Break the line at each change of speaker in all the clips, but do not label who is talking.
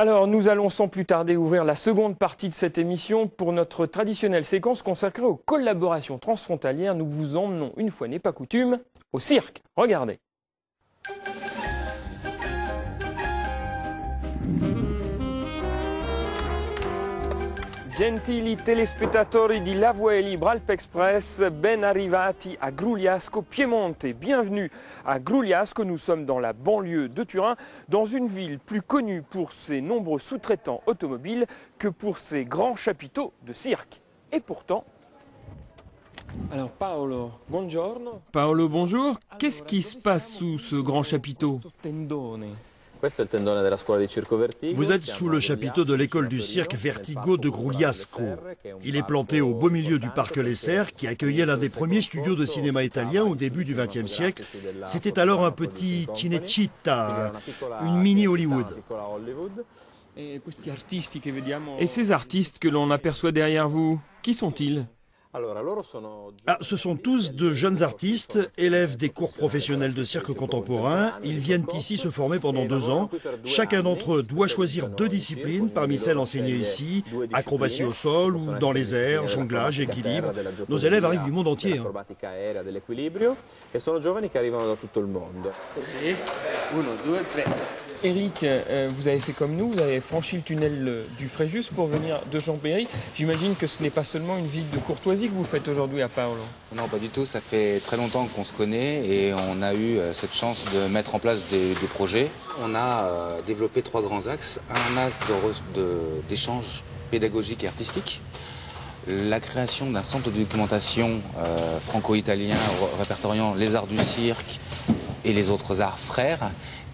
Alors, nous allons sans plus tarder ouvrir la seconde partie de cette émission pour notre traditionnelle séquence consacrée aux collaborations transfrontalières. Nous vous emmenons, une fois n'est pas coutume, au cirque. Regardez. Gentili telespettatori di La Voix est libre Alpe Express, ben arrivati a Grugliasco, Piemonte. Bienvenue à Grugliasco, nous sommes dans la banlieue de Turin, dans une ville plus connue pour ses nombreux sous-traitants automobiles que pour ses grands chapiteaux de cirque. Et pourtant... Alors Paolo, buongiorno. Paolo, bonjour. Qu'est-ce qui se passe sous ce grand chapiteau?
Vous êtes sous le chapiteau de l'école du cirque Vertigo de Grugliasco. Il est planté au beau milieu du parc Les Serres, qui accueillait l'un des premiers studios de cinéma italien au début du XXe siècle. C'était alors un petit Cinecittà, une mini Hollywood.
Et ces artistes que l'on aperçoit derrière vous, qui sont-ils?
Ce sont tous de jeunes artistes, élèves des cours professionnels de cirque contemporain. Ils viennent ici se former pendant 2 ans. Chacun d'entre eux doit choisir 2 disciplines parmi celles enseignées ici, acrobatie au sol ou dans les airs, jonglage, équilibre. Nos élèves arrivent du monde entier.
Eric, vous avez fait comme nous, vous avez franchi le tunnel du Fréjus pour venir de Chambéry. J'imagine que ce n'est pas seulement une visite de courtoisie que vous faites aujourd'hui à Paolo.
Non, pas du tout. Ça fait très longtemps qu'on se connaît et on a eu cette chance de mettre en place des projets. On a développé 3 grands axes. Un axe d'échange pédagogique et artistique. La création d'un centre de documentation franco-italien répertoriant les arts du cirque et les autres arts frères.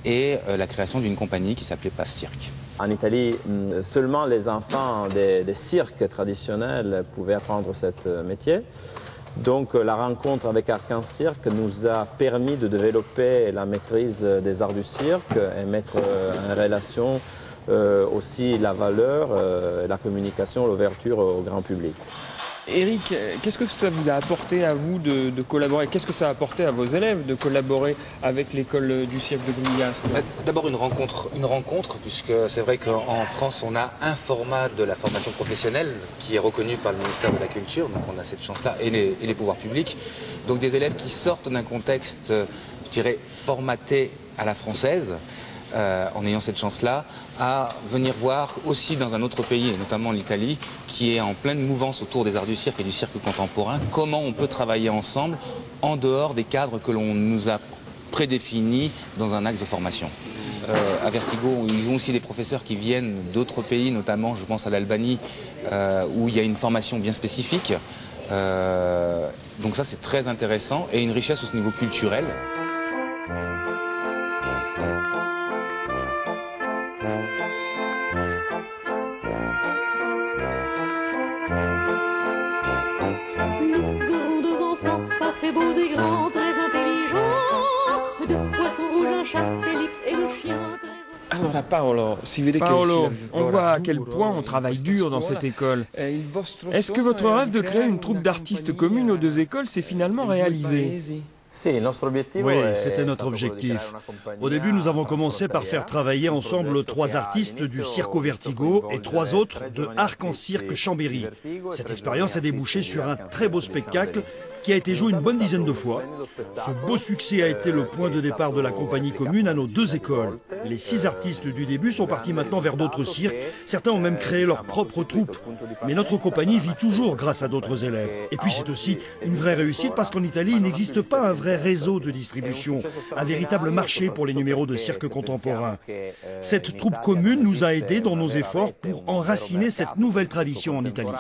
Et la création d'une compagnie qui s'appelait Pass Cirque.
En Italie, seulement les enfants des cirques traditionnels pouvaient apprendre ce métier. Donc la rencontre avec Arc-en-Cirque nous a permis de développer la maîtrise des arts du cirque et mettre en relation aussi la valeur, la communication, l'ouverture au grand public.
Eric, qu'est-ce que ça vous a apporté à vous de collaborer? Qu'est-ce que ça a apporté à vos élèves de collaborer avec l'école du cirque de Grugliasco?
D'abord une rencontre, puisque c'est vrai qu'en France on a un format de la formation professionnelle qui est reconnu par le ministère de la Culture, donc on a cette chance-là, et les pouvoirs publics. Donc des élèves qui sortent d'un contexte, je dirais, formaté à la française, en ayant cette chance-là, à venir voir aussi dans un autre pays, et notamment l'Italie, qui est en pleine mouvance autour des arts du cirque et du cirque contemporain, comment on peut travailler ensemble en dehors des cadres que l'on nous a prédéfinis dans un axe de formation. À Vertigo, ils ont aussi des professeurs qui viennent d'autres pays, notamment, je pense à l'Albanie, où il y a une formation bien spécifique. Donc ça, c'est très intéressant et une richesse au niveau culturel.
Alors Paolo, on voit à quel point on travaille dur dans cette école. Est-ce que votre rêve de créer une troupe d'artistes commune aux 2 écoles s'est finalement réalisé?
Oui, c'était notre objectif. Au début, nous avons commencé par faire travailler ensemble 3 artistes du Circo Vertigo et 3 autres de Arc-en-Cirque Chambéry. Cette expérience a débouché sur un très beau spectacle qui a été joué une bonne dizaine de fois. Ce beau succès a été le point de départ de la compagnie commune à nos 2 écoles. Les 6 artistes du début sont partis maintenant vers d'autres cirques. Certains ont même créé leur propre troupe. Mais notre compagnie vit toujours grâce à d'autres élèves. Et puis c'est aussi une vraie réussite parce qu'en Italie, il n'existe pas un vrai réseau de distribution, un véritable marché pour les numéros de cirque contemporain. Cette troupe commune nous a aidés dans nos efforts pour enraciner cette nouvelle tradition en Italie.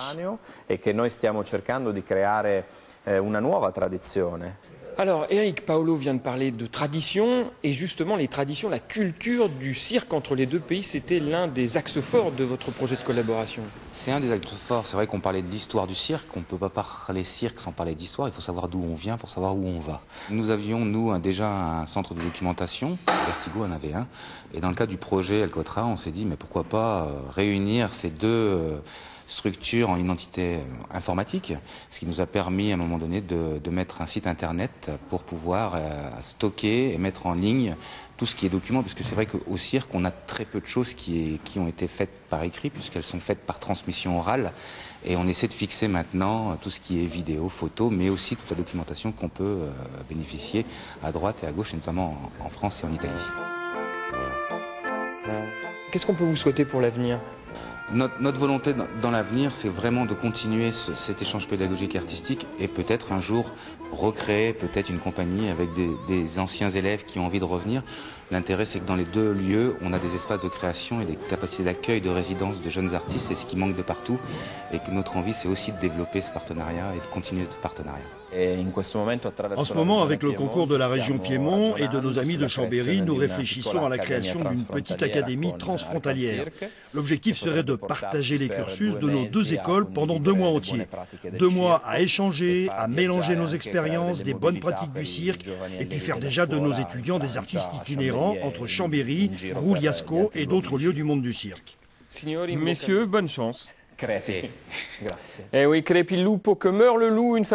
Alors Eric, Paolo vient de parler de tradition et justement les traditions, la culture du cirque entre les 2 pays, c'était l'un des axes forts de votre projet de collaboration.
C'est un des axes forts, c'est vrai qu'on parlait de l'histoire du cirque, on ne peut pas parler cirque sans parler d'histoire, il faut savoir d'où on vient pour savoir où on va. Nous avions, déjà un centre de documentation, Vertigo en avait un, et dans le cadre du projet Alcotra, on s'est dit mais pourquoi pas réunir ces deux structure en identité informatique, ce qui nous a permis à un moment donné de mettre un site internet pour pouvoir stocker et mettre en ligne tout ce qui est document, parce que c'est vrai qu'au cirque, on a très peu de choses qui ont été faites par écrit, puisqu'elles sont faites par transmission orale, et on essaie de fixer maintenant tout ce qui est vidéo, photo, mais aussi toute la documentation qu'on peut bénéficier à droite et à gauche, et notamment en France et en Italie.
Qu'est-ce qu'on peut vous souhaiter pour l'avenir ?
Notre volonté dans l'avenir, c'est vraiment de continuer cet échange pédagogique et artistique et peut-être un jour recréer peut-être une compagnie avec des anciens élèves qui ont envie de revenir. L'intérêt, c'est que dans les deux lieux, on a des espaces de création et des capacités d'accueil, de résidence de jeunes artistes, et ce qui manque de partout. Et que notre envie, c'est aussi de développer ce partenariat et de continuer ce partenariat.
En ce moment, avec le concours de la région Piémont et de nos amis de Chambéry, nous réfléchissons à la création d'une petite académie transfrontalière. L'objectif serait de partager les cursus de nos deux écoles pendant 2 mois entiers. 2 mois à échanger, à mélanger nos expériences, des bonnes pratiques du cirque, et puis faire déjà de nos étudiants des artistes itinérants entre Chambéry, Grugliasco et d'autres lieux du monde du cirque.
Messieurs, bonne chance. Eh oui, crepi il lupo, que meurt le loup, une